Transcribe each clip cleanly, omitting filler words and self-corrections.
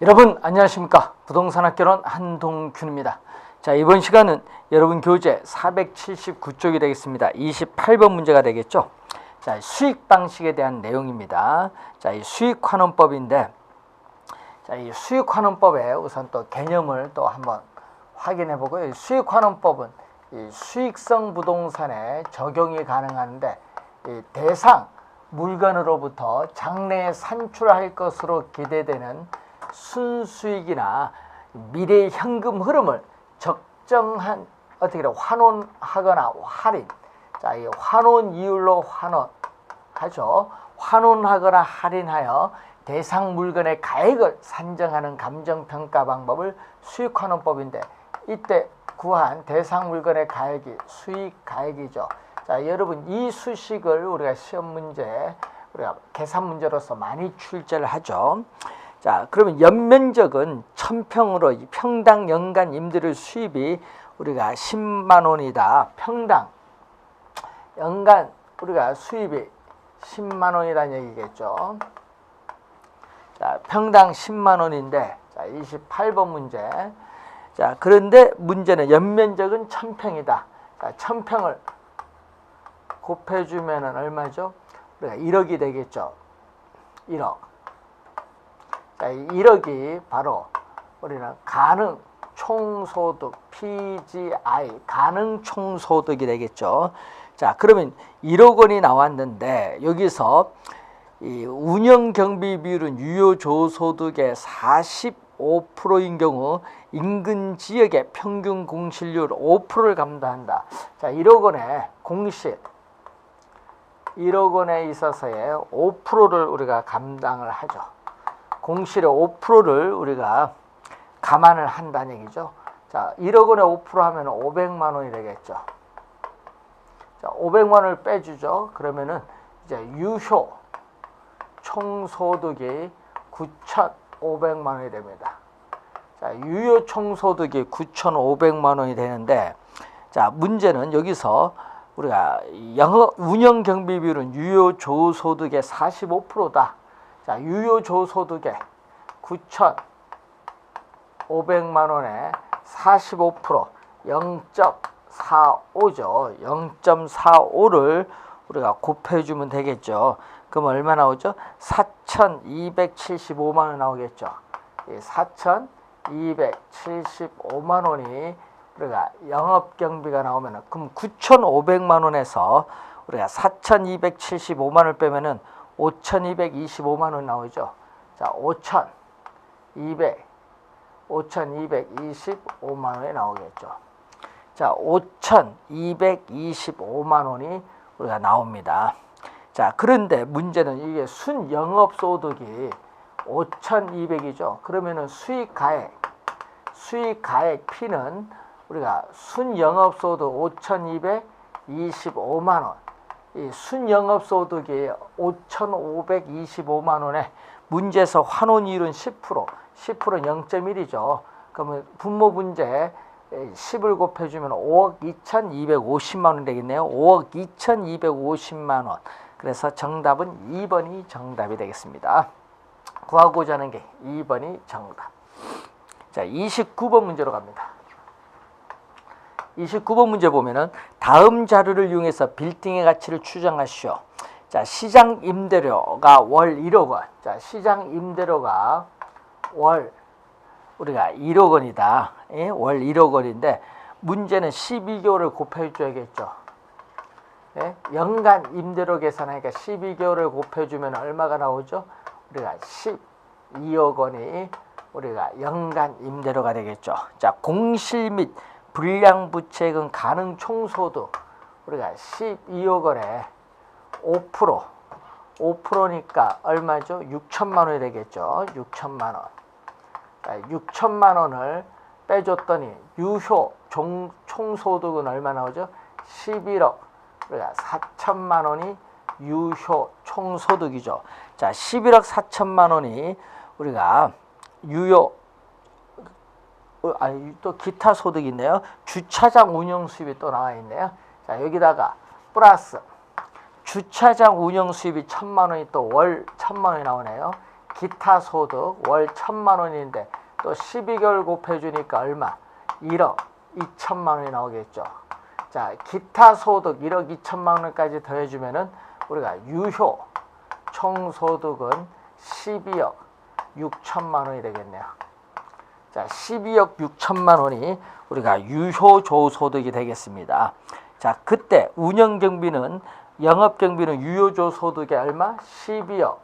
여러분 안녕하십니까. 부동산학개론 한동균입니다. 자, 이번 시간은 여러분 교재 479쪽이 되겠습니다. 28번 문제가 되겠죠. 자, 수익 방식에 대한 내용입니다. 자, 이 수익환원법인데, 자, 이 수익환원법에 우선 또 개념을 또 한번 확인해 보고요. 수익환원법은 이 수익성 부동산에 적용이 가능한데, 이 대상 물건으로부터 장래에 산출할 것으로 기대되는 순수익이나 미래의 현금 흐름을 적정한 어떻게 환원하거나 할인, 자, 이 환원 이율로 환원하죠. 환원하거나 할인하여 대상 물건의 가액을 산정하는 감정평가 방법을 수익환원법인데, 이때 구한 대상 물건의 가액이 수익가액이죠. 자, 여러분 이 수식을 우리가 시험 문제, 우리가 계산 문제로서 많이 출제를 하죠. 자, 그러면 연면적은 1000평으로 평당 연간 임대료 수입이 우리가 10만 원이다. 평당 연간 우리가 수입이 10만 원이라는 얘기겠죠. 자, 평당 10만 원인데, 자, 28번 문제. 자, 그런데 문제는 연면적은 1000평이다. 자, 1000평을 곱해주면은 얼마죠? 우리가 1억이 되겠죠. 1억. 자, 1억이 바로 우리는 가능 총소득 PGI 가능 총소득이 되겠죠. 자, 그러면 1억 원이 나왔는데, 여기서 이 운영 경비 비율은 유효 조소득의 45%인 경우 인근 지역의 평균 공실률 5%를 감당한다. 자, 1억 원의 공실, 1억 원에 있어서의 5%를 우리가 감당을 하죠. 공실의 5%를 우리가 감안을 한다는 얘기죠. 자, 1억 원에 5% 하면 500만 원이 되겠죠. 자, 500만 원을 빼주죠. 그러면은 이제 유효 총소득이 9,500만 원이 됩니다. 자, 유효 총소득이 9,500만 원이 되는데, 자, 문제는 여기서 우리가 운영 경비 비율은 유효 조소득의 45%다. 자, 유효 조소득의 9,500만 원에 45% 0.45죠. 0.45를 우리가 곱해주면 되겠죠. 그럼 얼마 나오죠? 4,275만 원 나오겠죠. 4,275만 원이 우리가 영업경비가 나오면, 그럼 9,500만 원에서 우리가 4,275만 원을 빼면은 5,225만 원 나오죠. 자, 5,225만 원이 나오겠죠. 자, 5,225만 원이 우리가 나옵니다. 자, 그런데 문제는 이게 순영업소득이 5,200이죠. 그러면은 수익가액 P는 우리가 순영업소득 5,225만 원, 이 순영업소득이 5,525만 원에 문제에서 환원이율은 10%는 0.1이죠. 그러면 분모 문제 10을 곱해주면 5억 2,250만 원 되겠네요. 5억 2,250만 원. 그래서 정답은 2번이 정답이 되겠습니다. 구하고자 하는 게 2번이 정답. 자, 29번 문제로 갑니다. 29번 문제 보면은 다음 자료를 이용해서 빌딩의 가치를 추정하시오. 자, 시장 임대료가 월 1억 원. 자, 시장 임대료가 월 우리가 1억 원이다. 예? 월 1억 원인데 문제는 12개월을 곱해 줘야겠죠. 예? 연간 임대료 계산하니까 12개월을 곱해 주면 얼마가 나오죠? 우리가 12억 원이 우리가 연간 임대료가 되겠죠. 자, 공실 및 불량부채액은 가능 총소득 우리가 12억 원에 5%니까 얼마죠? 6천만 원이 되겠죠. 6천만 원. 자, 6천만 원을 빼줬더니 유효 총소득은 얼마 나오죠? 11억 우리가 4천만 원이 유효 총소득이죠. 자, 11억 4천만 원이 우리가 유효, 또 기타 소득이 있네요. 주차장 운영 수입이 또 나와 있네요. 자, 여기다가 플러스 주차장 운영 수입이 1,000만 원이 또 월 1,000만 원이 나오네요. 기타 소득 월 1,000만 원인데 또 12개월 곱해주니까 얼마? 1억 2천만 원이 나오겠죠. 자, 기타 소득 1억 2천만 원까지 더해주면은 우리가 유효 총소득은 12억 6천만 원이 되겠네요. 자, 12억 6천만 원이 우리가 유효조소득이 되겠습니다. 자, 그때 운영경비는 영업경비는 유효조소득의 얼마? 12억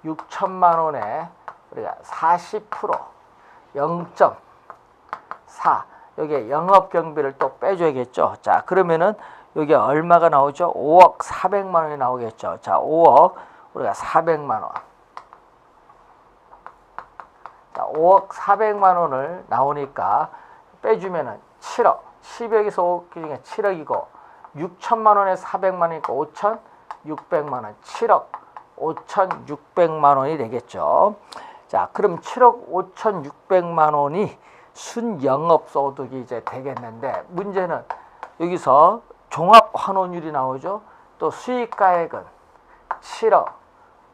6천만 원에 우리가 40% 0.4 여기에 영업경비를 또 빼줘야겠죠. 자, 그러면은 여기 얼마가 나오죠? 5억 400만 원이 나오겠죠. 자, 5억 우리가 400만 원. 자, 5억 400만 원을 나오니까 빼주면은 7억. 10억에서 5억 중에 7억이고 6천만 원에 400만 원이니까 5,600만 원. 7억 5,600만 원이 되겠죠. 자, 그럼 7억 5,600만 원이 순영업소득이 이제 되겠는데 문제는 여기서 종합환원율이 나오죠. 또 수익가액은 7억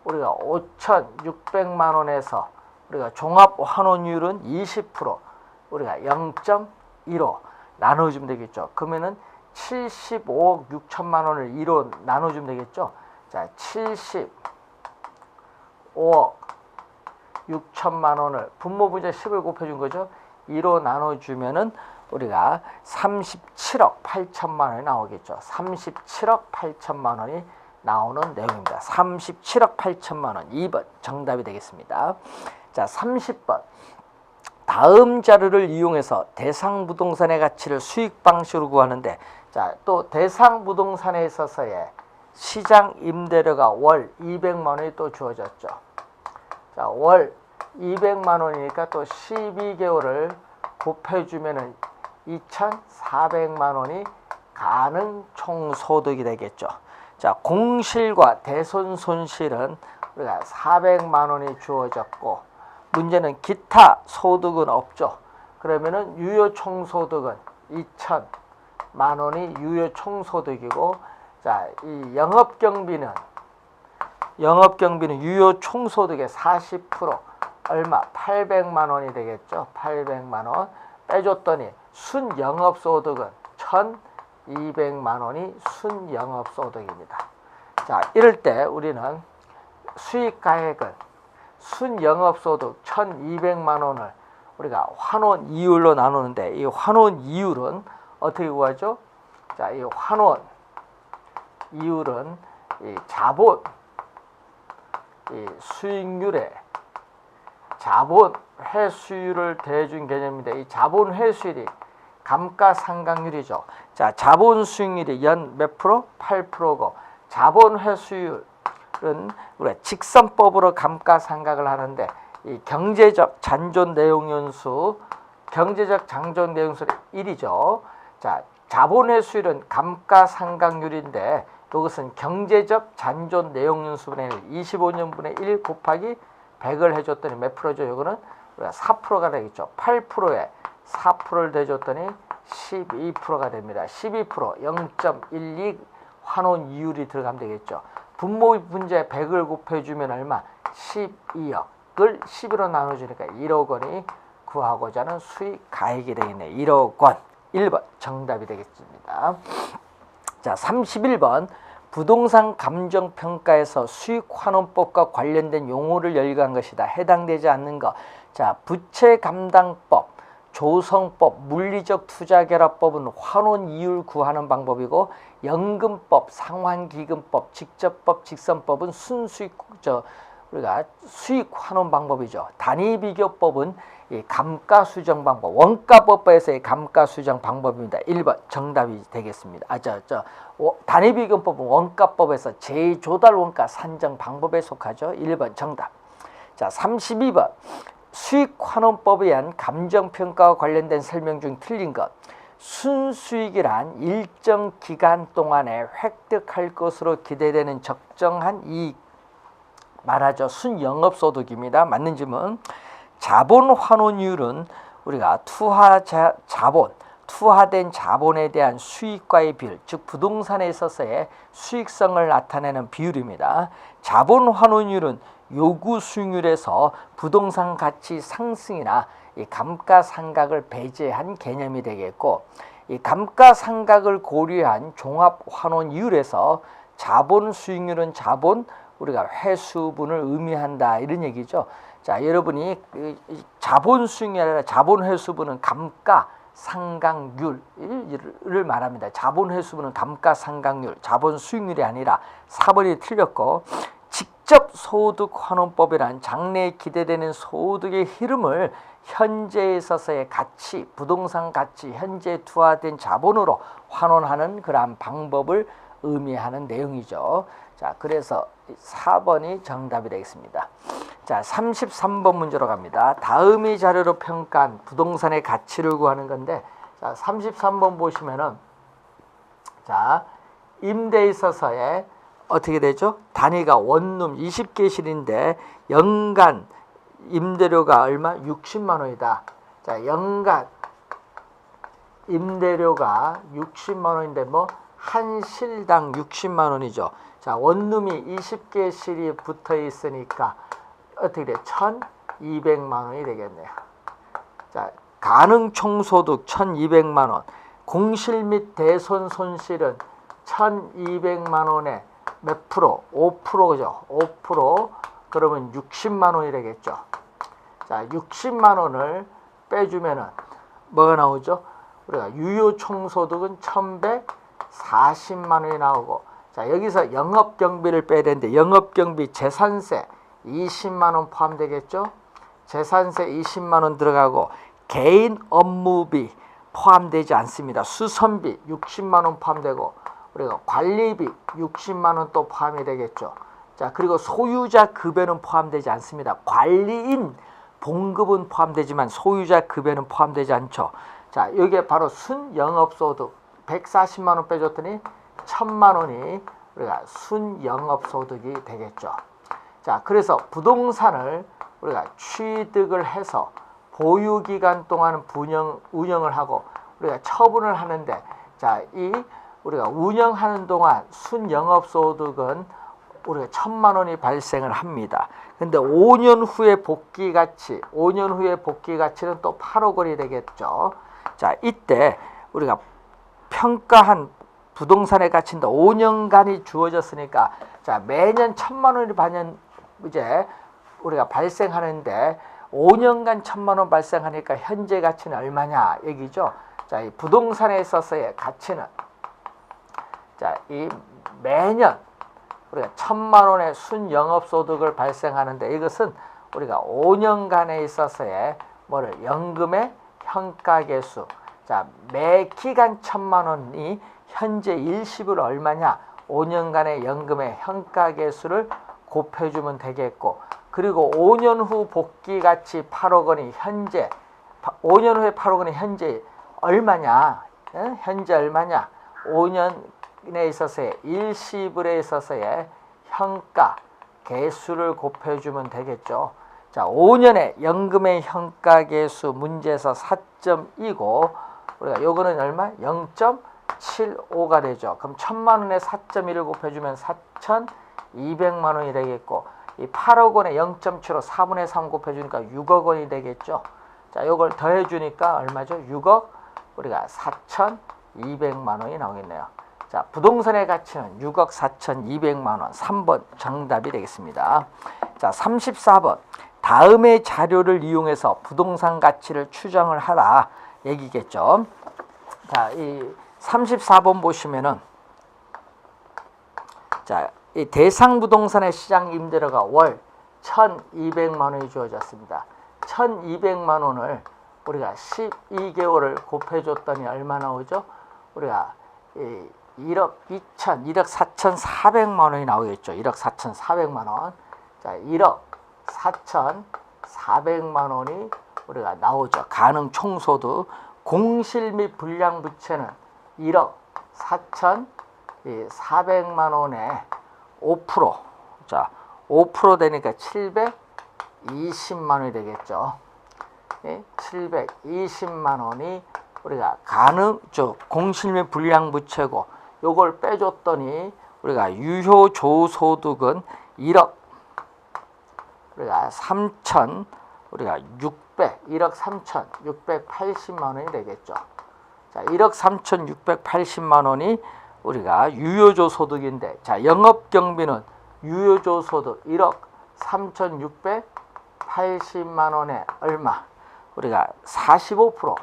우리가 5,600만 원에서 우리가 종합환원율은 20% 우리가 0.15 나눠주면 되겠죠. 그러면은 75억 6천만 원을 2로 나눠주면 되겠죠. 자, 75억 6천만 원을 분모분자 10을 곱해준 거죠. 2로 나눠주면은 우리가 37억 8천만 원이 나오겠죠. 37억 8천만 원이 나오는 내용입니다. 37억 8천만 원 2번 정답이 되겠습니다. 자, 30번 다음 자료를 이용해서 대상 부동산의 가치를 수익 방식으로 구하는데 자, 또 대상 부동산에 있어서의 시장 임대료가 월 200만 원이 또 주어졌죠. 자, 월 200만 원이니까 또 12개월을 곱해주면은 2,400만 원이 가능 총소득이 되겠죠. 자, 공실과 대손 손실은 우리가 400만 원이 주어졌고 문제는 기타 소득은 없죠. 그러면은 유효 총소득은 2,000만 원이 유효 총소득이고 자, 이 영업경비는 유효 총소득의 40% 얼마? 800만 원이 되겠죠. 800만 원 빼줬더니 순영업소득은 1,200만 원이 순영업소득입니다. 자, 이럴 때 우리는 수익가액은 순영업소득 1,200만 원을 우리가 환원 이율로 나누는데 이 환원 이율은 어떻게 구하죠? 자, 이 환원 이율은 이 자본 이 수익률에 자본 회수율을 대준 개념인데 이 자본 회수율이 감가상각률이죠. 자, 자본 수익률이 연 몇 프로? 8%고 자본 회수율은 우리가 직선법으로 감가상각을 하는데 이 경제적 잔존 내용연수 경제적 잔존 내용연수는 1이죠. 자, 자본 회수율은 감가상각률인데 이것은 경제적 잔존 내용연수분의 1 25년분의 1 곱하기 100을 해줬더니 몇 프로죠? 이거는 우리가 4%가 되겠죠. 8%에 4%를 대줬더니 12%가 됩니다. 12% 0.12 환원 이율이 들어가면 되겠죠. 분모 분자에 100을 곱해주면 얼마? 12억을 10으로 나눠주니까 1억 원이 구하고자 하는 수익 가액이 되겠네요. 1억 원. 1번 정답이 되겠습니다. 자, 31번 부동산 감정평가에서 수익환원법과 관련된 용어를 열거한 것이다. 해당되지 않는 것. 자, 부채감당법, 조성법, 물리적 투자결합법은 환원이율 구하는 방법이고 연금법, 상환기금법, 직접법, 직선법은 순수익 우리가 수익환원 방법이죠. 단위비교법은 이 감가수정 방법, 원가법에서의 감가수정 방법입니다. 1번 정답이 되겠습니다. 단위비교법은 원가법에서 재조달 원가 산정 방법에 속하죠. 1번 정답. 자, 32번 수익환원법에 의한 감정평가와 관련된 설명 중 틀린 것. 순수익이란 일정 기간 동안에 획득할 것으로 기대되는 적정한 이익 말하죠. 순영업소득입니다. 맞는 질문. 자본환원율은 우리가 투하된 자본에 대한 수익과의 비율, 즉 부동산에 있어서의 수익성을 나타내는 비율입니다. 자본환원율은 요구 수익률에서 부동산 가치 상승이나 이 감가상각을 배제한 개념이 되겠고, 이 감가상각을 고려한 종합환원이율에서 자본 수익률은 자본 우리가 회수분을 의미한다 이런 얘기죠. 자, 여러분이 자본 수익률이 아니라 자본 회수분은 감가상각률을 말합니다. 자본 회수분은 감가상각률, 자본 수익률이 아니라 4번이 틀렸고, 직접 소득 환원법이란 장래에 기대되는 소득의 흐름을 현재에 있어서의 가치, 부동산 가치, 현재 투하된 자본으로 환원하는 그러한 방법을 의미하는 내용이죠. 자, 그래서 4번이 정답이 되겠습니다. 자, 33번 문제로 갑니다. 다음의 자료로 평가한 부동산의 가치를 구하는 건데, 자, 33번 보시면은, 자, 임대에 있어서의 어떻게 되죠? 단위가 원룸 20개실인데 연간 임대료가 얼마? 60만 원이다. 자, 연간 임대료가 60만 원인데 뭐 한 실당 60만 원이죠. 자, 원룸이 20개실이 붙어 있으니까 어떻게 돼? 1,200만 원이 되겠네요. 자, 가능 총소득 1,200만 원. 공실 및 대손 손실은 1,200만 원에 몇 프로? 5%죠. 5%. 그러면 60만 원이 되겠죠. 자, 60만 원을 빼주면은 뭐가 나오죠? 우리가 유효 총소득은 1,140만 원이 나오고, 자, 여기서 영업경비를 빼야 되는데 영업경비 재산세 20만 원 포함되겠죠? 재산세 20만 원 들어가고 개인 업무비 포함되지 않습니다. 수선비 60만 원 포함되고, 우리가 관리비 60만 원 또 포함이 되겠죠. 자, 그리고 소유자 급여는 포함되지 않습니다. 관리인 봉급은 포함되지만 소유자 급여는 포함되지 않죠. 자, 여기에 바로 순영업소득 140만 원 빼줬더니 1,000만 원이 우리가 순영업소득이 되겠죠. 자, 그래서 부동산을 우리가 취득을 해서 보유기간 동안 운영을 하고 우리가 처분을 하는데, 자, 이 우리가 운영하는 동안 순영업소득은 우리가 1,000만 원이 발생을 합니다. 근데 5년 후에 복귀가치, 5년 후에 복귀가치는 또 8억 원이 되겠죠. 자, 이때 우리가 평가한 부동산의 가치인데 5년간이 주어졌으니까, 자, 매년 1,000만 원이 이제 우리가 발생하는데 5년간 1,000만 원 발생하니까 현재 가치는 얼마냐 얘기죠. 자, 이 부동산에 있어서의 가치는, 자, 이 매년 우리가 1,000만 원의 순영업소득을 발생하는데, 이것은 우리가 5년간에 있어서의 뭐를 연금의 현가계수, 자, 매 기간 1,000만 원이 현재 일시불 얼마냐, 5년간의 연금의 현가계수를 곱해주면 되겠고, 그리고 5년 후 복귀가치 8억 원이 현재, 5년 후에 8억 원이 현재 얼마냐, 현재 얼마냐, 5년에 있어서의 일시불에 있어서의 현가 계수를 곱해주면 되겠죠. 자, 5년의 연금의 현가계수 문제에서 4.2고, 우리가 요거는 얼마? 0.75가 되죠. 그럼 1,000만 원에 4.1을 곱해주면 4,200만 원이 되겠고, 이 8억 원에 0.75 4분의 3 곱해주니까 6억 원이 되겠죠. 자, 요걸 더해주니까 얼마죠? 6억 우리가 4,200만 원이 나오겠네요. 자, 부동산의 가치는 6억 4,200만 원. 3번 정답이 되겠습니다. 자, 34번. 다음의 자료를 이용해서 부동산 가치를 추정을 하라 얘기겠죠. 자, 이 34번 보시면은, 자, 이 대상 부동산의 시장 임대료가 월 1,200만 원이 주어졌습니다. 1,200만 원을 우리가 12개월을 곱해줬더니 얼마 나오죠? 우리가 1억 4,400만 원이 나오겠죠. 1억 4,400만 원. 자, 1억 4,400만 원이 우리가 나오죠. 가능 총소득. 공실 및 불량부채는 1억 4,400만 원에 5%. 자, 5% 되니까 720만 원이 되겠죠. 720만 원이 우리가 공실 및 불량부채고, 요걸 빼줬더니 우리가 유효 조소득은 1억 우리가 3천 우리가 1억 3,680만 원이 되겠죠. 자, 1억 3,680만 원이 우리가 유효조 소득인데, 자, 영업경비는 유효조 소득 1억 3,680만 원에 얼마? 우리가 45%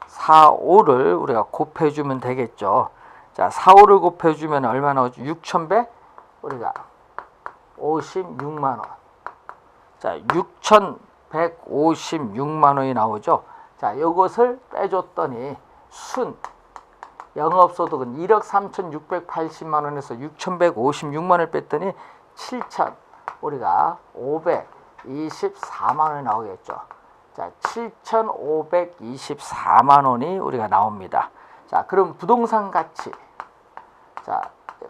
0.45를 우리가 곱해주면 되겠죠. 자, 45를 곱해주면 얼마 나오죠? 6,100 우리가 56만 원. 자, 6,156만 원이 나오죠. 자, 이것을 빼줬더니 순 영업소득은 1억 3,680만 원에서 6,156만 원을 뺐더니 7천 우리가 524만 원이 나오겠죠. 자, 7,524만 원이 우리가 나옵니다. 자, 그럼 부동산 가치. 자,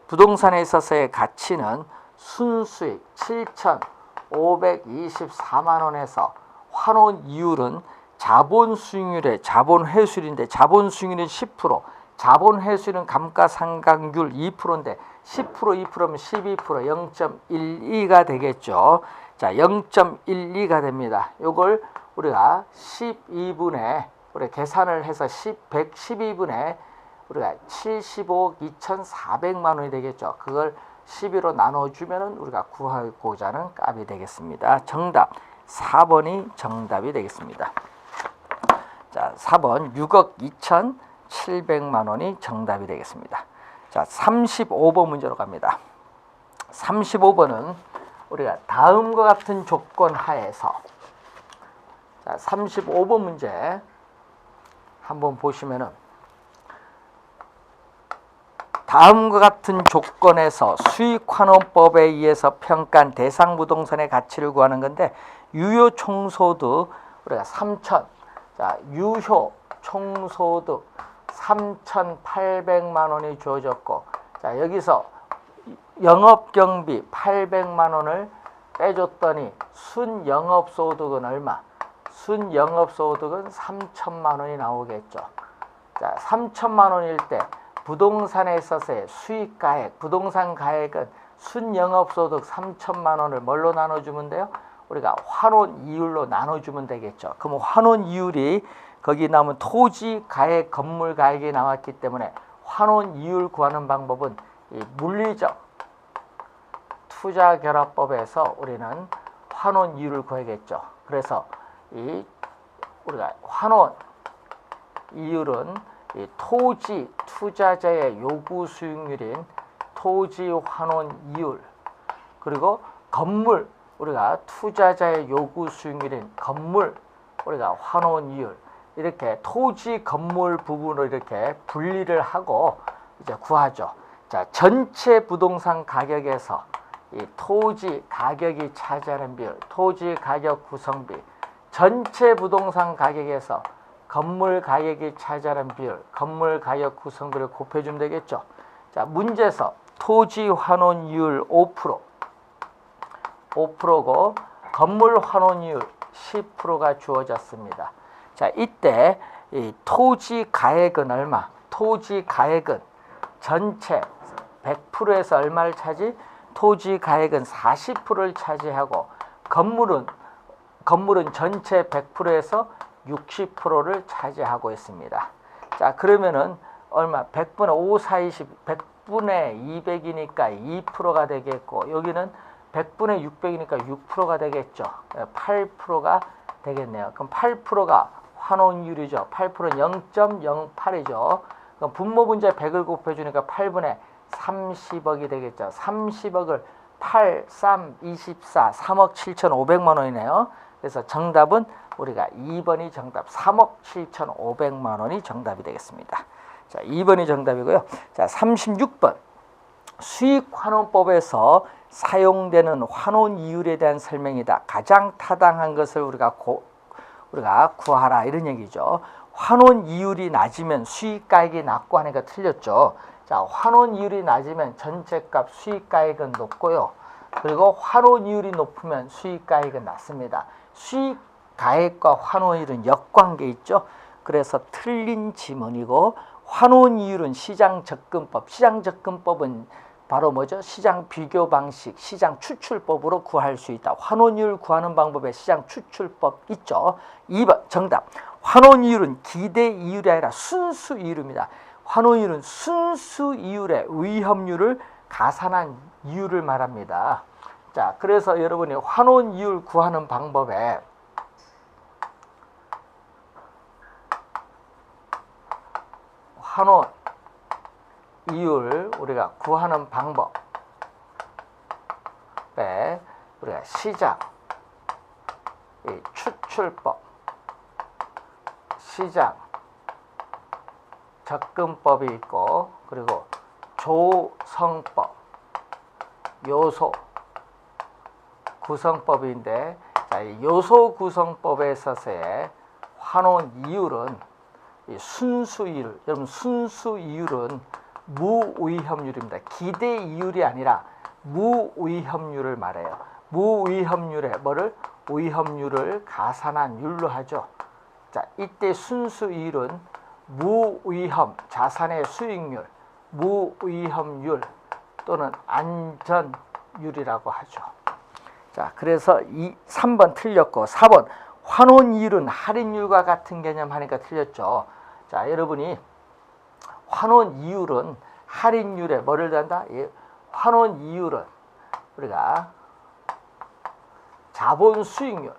부동산에 있어서의 가치는 순수익 7,524만 원에서 환원 이율은 자본 수익률의 자본 회수율인데, 자본 수익률은 10%, 자본 회수율은 감가상각률 2%인데 10% 2%면 12% 0.12가 되겠죠. 자, 0.12가 됩니다. 요걸 우리가 12분의 우리 계산을 해서 112분의 우리가 75억 2,400만 원이 되겠죠. 그걸 12로 나눠주면은 우리가 구하고자 하는 값이 되겠습니다. 정답 4번이 정답이 되겠습니다. 자, 4번 6억 2,700만 원이 정답이 되겠습니다. 자, 35번 문제로 갑니다. 35번은 우리가 다음과 같은 조건 하에서, 자, 35번 문제 한번 보시면은 다음과 같은 조건에서 수익환원법에 의해서 평가한 대상 부동산의 가치를 구하는 건데, 유효 총소득 우리가 3천, 자, 유효 총소득 3,800만 원이 주어졌고, 자, 여기서 영업경비 800만 원을 빼줬더니 순영업소득은 얼마? 순영업소득은 3천만 원이 나오겠죠. 자, 3천만 원일 때 부동산에 있어서의 수익가액, 부동산 가액은 순영업소득 3천만 원을 뭘로 나눠주면 돼요? 우리가 환원 이율로 나눠주면 되겠죠. 그럼 환원 이율이 거기 나오면 토지 가액, 건물 가액이 나왔기 때문에 환원 이율 구하는 방법은 이 물리적 투자결합법에서 우리는 환원 이율을 구하겠죠. 그래서 이 우리가 환원 이율은 이 토지 투자자의 요구 수익률인 토지 환원 이율, 그리고 건물 우리가 투자자의 요구 수익률인 건물 우리가 환원 이율, 이렇게 토지 건물 부분을 이렇게 분리를 하고 이제 구하죠. 자, 전체 부동산 가격에서 이 토지 가격이 차지하는 비율, 토지 가격 구성비, 전체 부동산 가격에서 건물 가격이 차지하는 비율, 건물 가격 구성비를 곱해주면 되겠죠. 자, 문제에서 토지 환원이율 5%고 건물 환원이율 10%가 주어졌습니다. 자, 이때 이 토지 가액은 얼마? 토지 가액은 전체 100%에서 얼마를 차지? 토지 가액은 40%를 차지하고 건물은 전체 100%에서 60%를 차지하고 있습니다. 자, 그러면은 얼마? 100분의 5, 4, 20, 100분의 200이니까 2%가 되겠고, 여기는 100분의 600이니까 6%가 되겠죠. 8%가 되겠네요. 그럼 8%가 환원율이죠. 8%는 0.08이죠. 그럼 분모 분자에 100을 곱해주니까 8분의 30억이 되겠죠. 30억을 8, 3, 24, 3억 7,500만 원이네요. 그래서 정답은 우리가 2번이 정답, 3억 7,500만 원이 정답이 되겠습니다. 자, 2번이 정답이고요. 자, 36번. 수익환원법에서 사용되는 환원 이율에 대한 설명이다. 가장 타당한 것을 우리가 구하라, 이런 얘기죠. 환원 이율이 낮으면 수익가액이 낮고 하니까 틀렸죠. 자, 환원 이율이 낮으면 전체값 수익가액은 높고요. 그리고 환원 이율이 높으면 수익가액은 낮습니다. 수익가액과 환원 이율은 역관계 있죠. 그래서 틀린 지문이고, 환원 이율은 시장접근법. 시장접근법은 바로 뭐죠? 시장 비교 방식, 시장 추출법으로 구할 수 있다. 환원이율 구하는 방법에 시장 추출법 있죠. 2번 정답. 환원이율은 기대 이율이 아니라 순수 이율입니다. 환원이율은 순수 이율의 위험률을 가산한 이율을 말합니다. 자, 그래서 여러분이 환원이율 구하는 방법에 환원 이율 우리가 구하는 방법에 우리가 시장 추출법, 시장 접근법이 있고, 그리고 조성법, 요소 구성법인데, 자, 이 요소 구성법에 있어서의 환원 이율은 이 순수 이율, 여러분 순수 이율은 무위험률입니다. 기대 이율이 아니라 무위험률을 말해요. 무위험률에 뭐를? 위험률을 가산한 율로 하죠. 자, 이때 순수 이율은 무위험, 자산의 수익률, 무위험률 또는 안전율이라고 하죠. 자, 그래서 3번 틀렸고 4번 환원 이율은 할인율과 같은 개념 하니까 틀렸죠. 자, 여러분이 환원 이율은 할인율에 뭐를 단다? 환원 이율은 우리가 자본 수익률,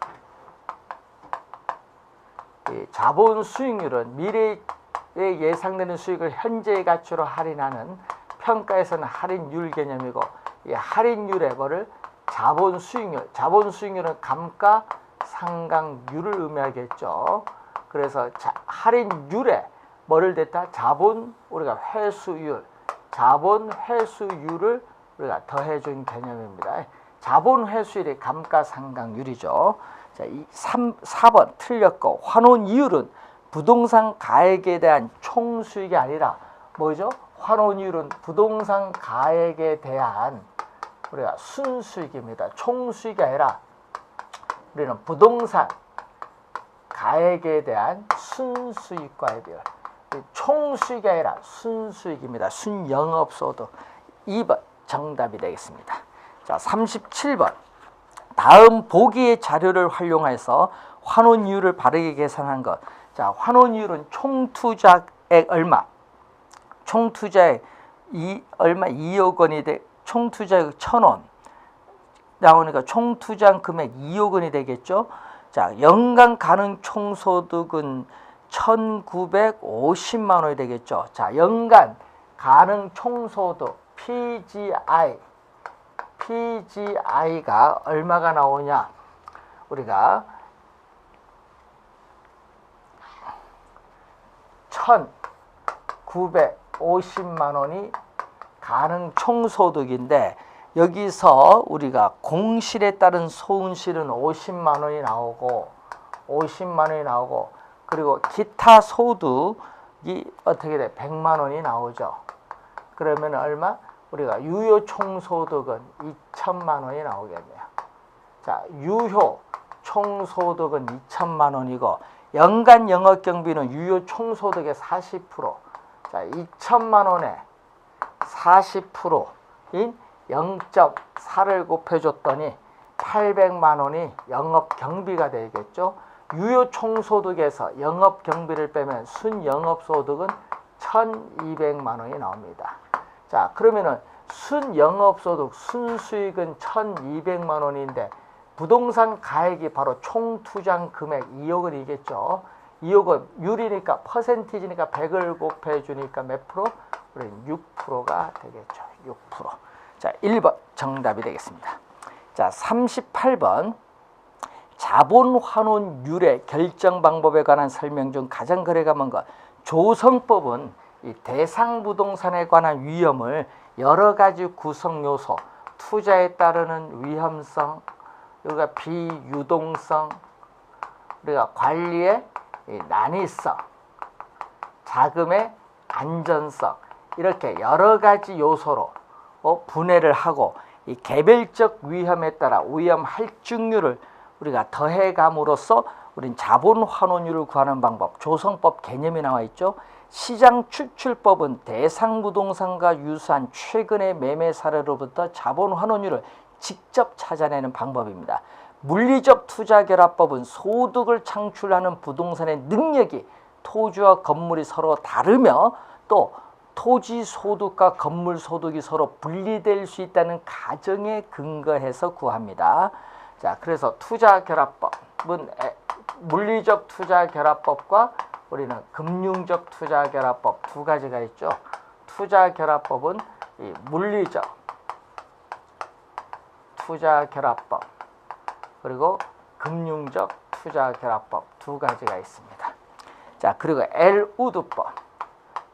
자본 수익률은 미래에 예상되는 수익을 현재의 가치로 할인하는 평가에서는 할인율 개념이고, 이 할인율의 뭐를? 자본 수익률, 자본 수익률은 감가상각률을 의미하겠죠. 그래서 할인율에 뭐를 댔다? 자본 우리가 회수율, 자본 회수율을 우리가 더해준 개념입니다. 자본 회수율이 감가상각률이죠. 자, 4번 틀렸고, 환원 이율은 부동산 가액에 대한 총수익이 아니라 뭐죠? 환원 이율은 부동산 가액에 대한 우리가 순수익입니다. 총수익이 아니라 우리는 부동산 가액에 대한 순수익과의 비율. 총수익이 아니라 순수익입니다. 순영업소득. 2번 정답이 되겠습니다. 자, 37번. 다음 보기의 자료를 활용해서 환원 이율을 바르게 계산한 것. 자, 환원 이율은 총투자액 얼마? 총투자액 얼마? 2억 원이 돼. 총투자액 1,000원 나오니까 총투자 금액 2억 원이 되겠죠. 자, 연간 가능 총소득은 1,950만 원이 되겠죠. 자, 연간 가능 총소득 PGI가 얼마가 나오냐? 우리가 1,950만 원이 가능 총소득인데, 여기서 우리가 공실에 따른 손실은 50만 원이 나오고, 그리고 기타 소득이 어떻게 돼? 100만 원이 나오죠. 그러면 얼마? 우리가 유효 총소득은 2천만 원이 나오겠네요. 자, 유효 총소득은 2천만 원이고, 연간 영업경비는 유효 총소득의 40%. 자, 2천만 원에 40%인 0.4를 곱해줬더니 800만 원이 영업경비가 되겠죠. 유효 총소득에서 영업경비를 빼면 순영업소득은 1,200만 원이 나옵니다. 자, 그러면은 순영업소득, 순수익은 1,200만 원인데 부동산 가액이 바로 총투자 금액 2억 원이겠죠. 2억 원 율이니까 퍼센티지니까 100을 곱해주니까 몇 프로? 우리는 6%가 되겠죠. 6%. 자, 1번 정답이 되겠습니다. 자, 38번. 자본 환원율의 결정 방법에 관한 설명 중 가장 거래가 먼 것. 조성법은 이 대상 부동산에 관한 위험을 여러 가지 구성 요소, 투자에 따르는 위험성, 우리가 비유동성, 우리가 관리의 난이성, 자금의 안전성, 이렇게 여러 가지 요소로 분해를 하고, 이 개별적 위험에 따라 위험 할증률을 우리가 더해감으로써 우린 자본 환원율을 구하는 방법, 조성법 개념이 나와 있죠. 시장 추출법은 대상 부동산과 유사한 최근의 매매 사례로부터 자본 환원율을 직접 찾아내는 방법입니다. 물리적 투자 결합법은 소득을 창출하는 부동산의 능력이 토지와 건물이 서로 다르며 또 토지 소득과 건물 소득이 서로 분리될 수 있다는 가정에 근거해서 구합니다. 자, 그래서 투자 결합법은 물리적 투자 결합법과 우리는 금융적 투자 결합법 두 가지가 있죠. 투자 결합법은 이 물리적 투자 결합법 그리고 금융적 투자 결합법 두 가지가 있습니다. 자, 그리고 엘우드법,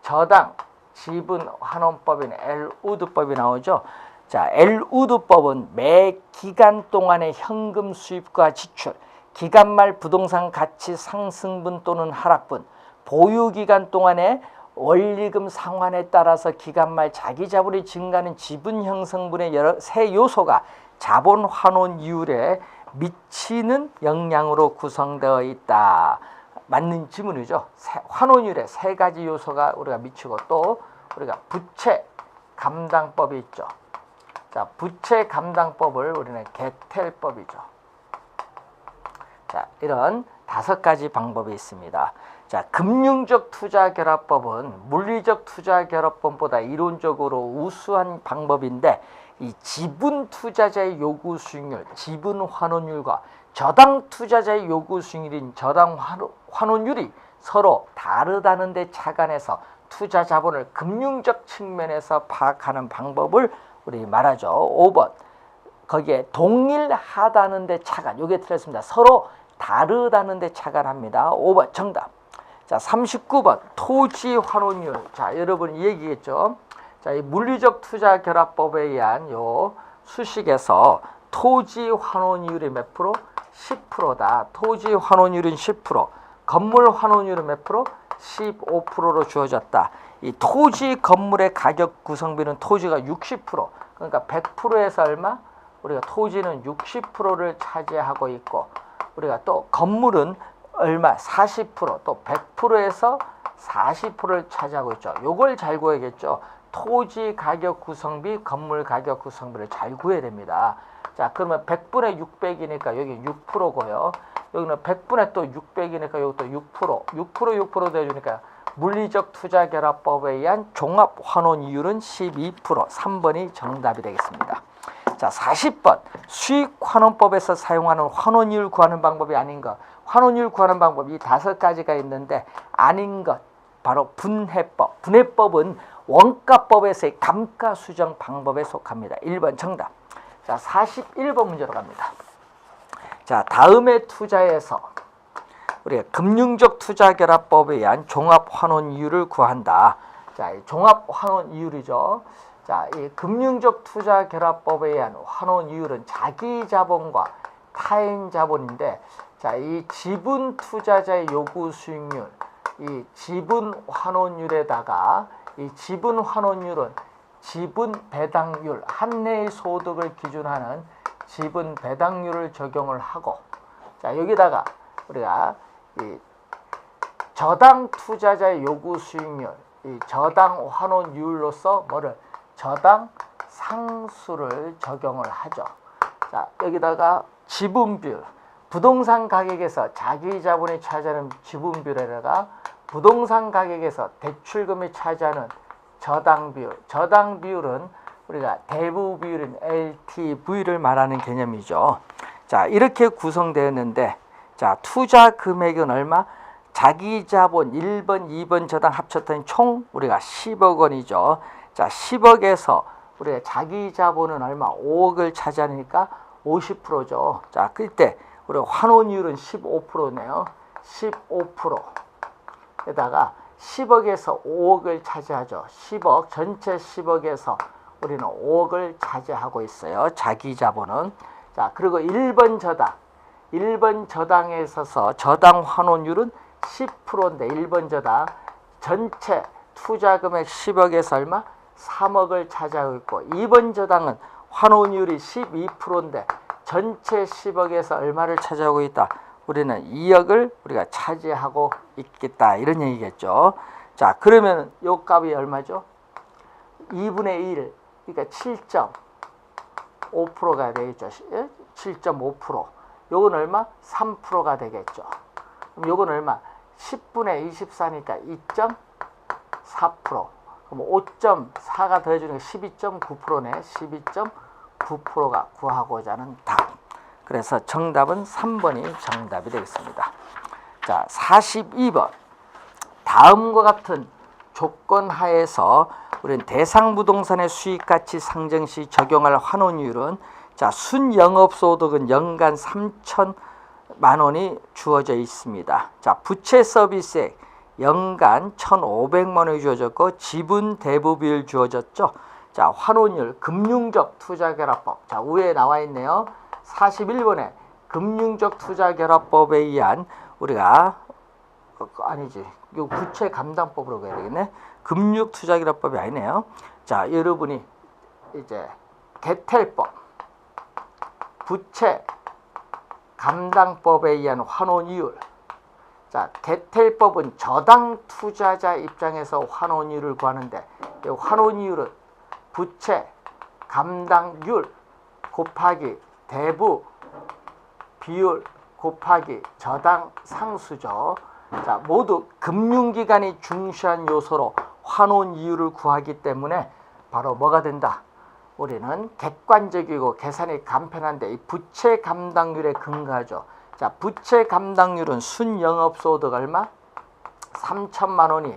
저당 지분 환원법인 엘우드법이 나오죠. 자, 엘우드법은 매 기간 동안의 현금 수입과 지출, 기간 말 부동산 가치 상승분 또는 하락분, 보유 기간 동안의 원리금 상환에 따라서 기간 말 자기 자본이 증가하는 지분 형성분의 여러 세 요소가 자본 환원 이율에 미치는 영향으로 구성되어 있다. 맞는 지문이죠. 환원율에 세 가지 요소가 우리가 미치고 또 우리가 부채 감당법이 있죠. 자, 부채 감당법을 우리는 개텔법이죠. 자, 이런 5가지 방법이 있습니다. 자, 금융적 투자 결합법은 물리적 투자 결합법보다 이론적으로 우수한 방법인데 이 지분 투자자의 요구 수익률, 지분 환원율과 저당 투자자의 요구 수익률인 저당 환원율이 서로 다르다는 데 착안해서 투자 자본을 금융적 측면에서 파악하는 방법을 우리 말하죠. 5번. 거기에 동일하다는 데 착안. 이게 틀렸습니다. 서로 다르다는 데 착안합니다. 5번 정답. 자, 39번 토지 환원율. 자, 여러분 이 얘기겠죠. 자, 이 물리적 투자 결합법에 의한 요 수식에서 토지 환원율이 몇 프로? 10%다. 토지 환원율은 10%. 건물 환원율은 몇 프로? 15%로 주어졌다. 이 토지 건물의 가격 구성비는 토지가 60%. 그러니까 100%에서 얼마? 우리가 토지는 60%를 차지하고 있고 우리가 또 건물은 얼마? 40%. 또 100%에서 40%를 차지하고 있죠. 요걸 잘 구해야겠죠. 토지 가격 구성비, 건물 가격 구성비를 잘 구해야 됩니다. 자, 그러면 100분의 600이니까 여기 6%고요. 여기는 100분의 또 600이니까 여기 또 6%. 6% 돼주니까 물리적 투자 결합법에 의한 종합 환원 이율은 12%. 3번이 정답이 되겠습니다. 자, 40번. 수익 환원법에서 사용하는 환원이율 구하는 방법이 아닌 것. 환원이율 구하는 방법 이 5가지가 있는데 아닌 것. 바로 분해법. 분해법은 원가법에서의 감가 수정 방법에 속합니다. 1번 정답. 자, 41번 문제로 갑니다. 자, 다음의 투자에서 우리가 금융적 투자 결합법에 의한 종합 환원 이율을 구한다. 자, 이 종합 환원 이율이죠. 자, 이 금융적 투자 결합법에 의한 환원 이율은 자기 자본과 타인 자본인데, 자, 이 지분 투자자의 요구 수익률, 이 지분 환원율에다가 이 지분 환원율은 지분 배당률, 한 해의 소득을 기준하는 지분 배당률을 적용을 하고, 자, 여기다가 우리가 이 저당 투자자의 요구 수익률, 이 저당 환원율로서 뭐를 저당 상수를 적용을 하죠. 자, 여기다가 지분 비율, 부동산 가격에서 자기 자본이 차지하는 지분 비율에다가 부동산 가격에서 대출금이 차지하는 저당 비율. 저당 비율은 우리가 대부 비율인 LTV를 말하는 개념이죠. 자, 이렇게 구성되었는데, 자, 투자 금액은 얼마? 자기 자본 1번, 2번 저당 합쳤더니 총 우리가 10억 원이죠. 자, 10억에서 우리가 자기 자본은 얼마? 5억을 차지하니까 50%죠. 자, 그때 우리 환원율은 15%네요. 15%에다가 10억에서 5억을 차지하죠. 10억, 전체 10억에서 우리는 5억을 차지하고 있어요. 자기 자본은. 자, 그리고 1번 저당. 1번 저당에 있어서 저당 환원율은 10%인데 1번 저당 전체 투자 금액 10억에서 얼마? 3억을 차지하고 있고 2번 저당은 환원율이 12%인데 전체 10억에서 얼마를 차지하고 있다? 우리는 2억을 우리가 차지하고 있겠다 이런 얘기겠죠. 자, 그러면 요 값이 얼마죠? 2분의 1, 그러니까 7.5%가 되겠죠. 7.5%. 요건 얼마? 3%가 되겠죠. 그럼 요건 얼마? 10분의 24니까 2.4%. 그럼 5.4가 더해주는 게 12.9%네. 12.9%가 구하고자 하는 답. 그래서 정답은 3번이 정답이 되겠습니다. 자, 42번. 다음과 같은 조건 하에서 우리는 대상 부동산의 수익가치 상정 시 적용할 환원율은 자, 순영업소득은 연간 3천만 원이 주어져 있습니다. 자, 부채 서비스액 연간 1,500만 원이 주어졌고 지분 대부 비율 주어졌죠. 자, 환원율 금융적 투자결합법. 자, 위에 나와 있네요. 41번에 금융적 투자결합법에 의한 우리가 아니지. 요 부채 감당법으로 가야 되겠네. 금융 투자결합법이 아니네요. 자, 여러분이 이제 개텔법, 부채 감당법에 의한 환원이율. 자, 개텔법은 저당 투자자 입장에서 환원이율을 구하는데 이 환원이율은 부채 감당률 곱하기 대부 비율 곱하기 저당 상수죠. 자, 모두 금융기관이 중시한 요소로 환원 이율을 구하기 때문에 바로 뭐가 된다? 우리는 객관적이고 계산이 간편한데 이 부채 감당률에 근거하죠. 자, 부채 감당률은 순영업소득 얼마? 3천만 원이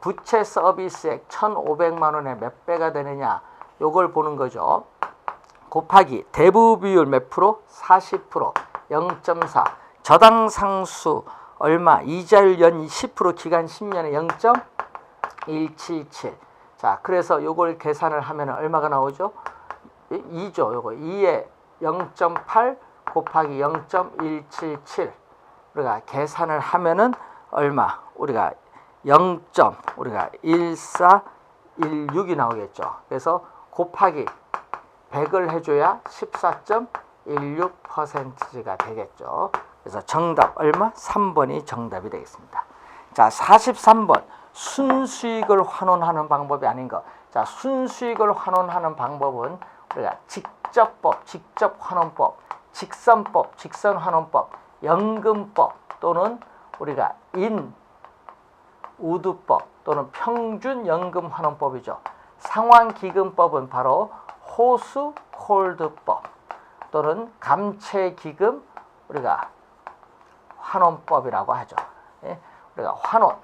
부채 서비스액 1,500만 원에 몇 배가 되느냐? 요걸 보는 거죠. 곱하기 대부 비율 몇 프로? 40%, 0.4. 저당 상수 얼마? 이자율 연 10%, 기간 10년에 0.177. 자, 그래서 요걸 계산을 하면 얼마가 나오죠? 2죠. 요거 2에 0.8 곱하기 0.177. 우리가 계산을 하면은 얼마? 우리가 0. 우리가 1416이 나오겠죠. 그래서 곱하기 100을 해줘야 14.16%가 되겠죠. 그래서 정답 얼마? 3번이 정답이 되겠습니다. 자, 43번. 순수익을 환원하는 방법이 아닌 것. 자, 순수익을 환원하는 방법은 우리가 직접법, 직접환원법, 직선법, 직선환원법, 연금법 또는 우리가 인우두법 또는 평균연금환원법이죠. 상환기금법은 바로 호수콜드법 또는 감채기금 우리가 환원법이라고 하죠. 예? 우리가 환원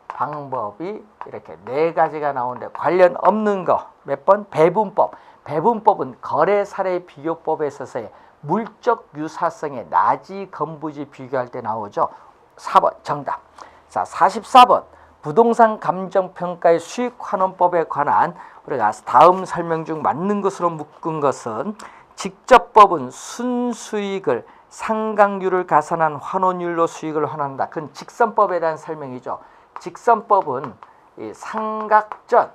방법이 이렇게 4가지가 나오는데 관련 없는 거 몇 번? 배분법. 배분법은 거래 사례 비교법에 있어서의 물적 유사성의 나지 건부지 비교할 때 나오죠. 4번 정답. 자, 44번 부동산 감정평가의 수익환원법에 관한 우리가 다음 설명 중 맞는 것으로 묶은 것은 직접법은 순수익을 상각률을 가산한 환원율로 수익을 환원한다. 그건 직선법에 대한 설명이죠. 직선법은 이 상각전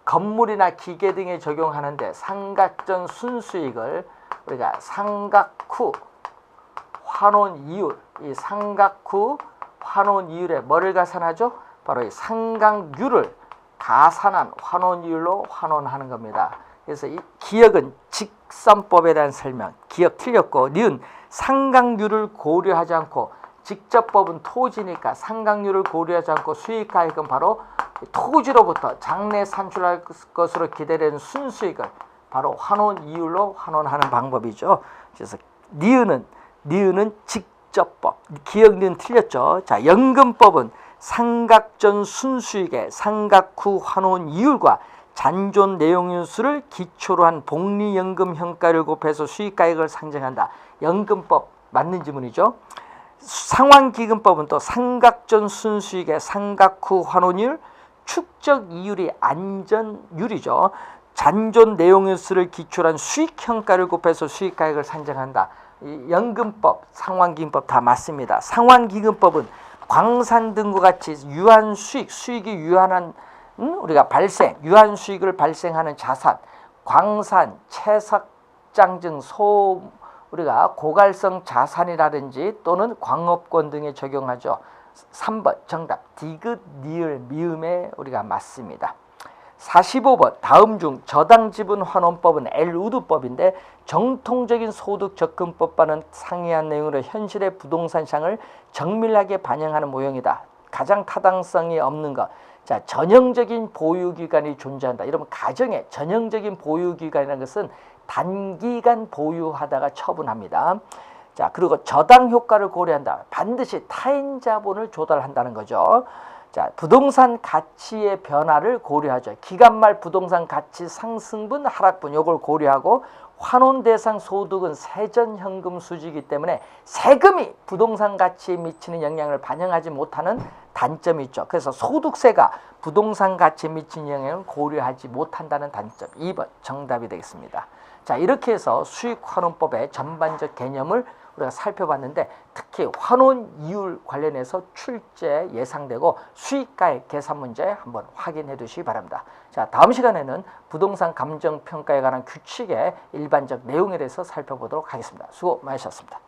건물이나 기계 등에 적용하는데 상각전 순수익을 우리가 상각 후 환원 이율, 이 상각 후 환원 이율에 뭐를 가산하죠? 바로 이 상각률을 가산한 환원 이율로 환원하는 겁니다. 그래서 이 기억은 직선법에 대한 설명, 기억 틀렸고 니은 상각률을 고려하지 않고 직접법은 토지니까 상각률을 고려하지 않고 수익가액은 바로 토지로부터 장래 산출할 것으로 기대되는 순수익을 바로 환원 이율로 환원하는 방법이죠. 그래서 니은은 직접법, 기억 니은 틀렸죠. 자, 연금법은 상각전 순수익의 상각 후 환원 이율과 잔존 내용윤수를 기초로 한 복리연금 현가를 곱해서 수익가액을 상정한다. 연금법 맞는 지문이죠. 상환기금법은 또 상각전 순수익의 상각 후 환원율, 축적 이율이 안전율이죠. 잔존 내용윤수를 기초로 한 수익현가를 곱해서 수익가액을 산정한다. 이 연금법, 상환기금법 다 맞습니다. 상환기금법은 광산 등과 같이 유한 수익이 유한한 우리가 유한 수익을 발생하는 자산, 광산, 채석장 등 우리가 고갈성 자산이라든지 또는 광업권 등에 적용하죠. 3번 정답 디귿, 니을, 미음에 우리가 맞습니다. 45번 다음 중 저당 지분 환원법은 엘우드법인데 정통적인 소득 접근법과는 상이한 내용으로 현실의 부동산 시장을 정밀하게 반영하는 모형이다. 가장 타당성이 없는 것. 자, 전형적인 보유기간이 존재한다. 이러면 가정의 전형적인 보유기간이라는 것은 단기간 보유하다가 처분합니다. 자, 그리고 저당 효과를 고려한다. 반드시 타인 자본을 조달한다는 거죠. 자, 부동산 가치의 변화를 고려하죠. 기간 말 부동산 가치 상승분, 하락분 요걸 고려하고 환원 대상 소득은 세전 현금 수지이기 때문에 세금이 부동산 가치에 미치는 영향을 반영하지 못하는 단점이 있죠. 그래서 소득세가 부동산 가치에 미치는 영향을 고려하지 못한다는 단점. 2번 정답이 되겠습니다. 자, 이렇게 해서 수익환원법의 전반적 개념을 우리가 살펴봤는데 특히 환원 이율 관련해서 출제 예상되고 수익가액 계산 문제 한번 확인해 두시기 바랍니다. 자, 다음 시간에는 부동산 감정평가에 관한 규칙의 일반적 내용에 대해서 살펴보도록 하겠습니다. 수고 많으셨습니다.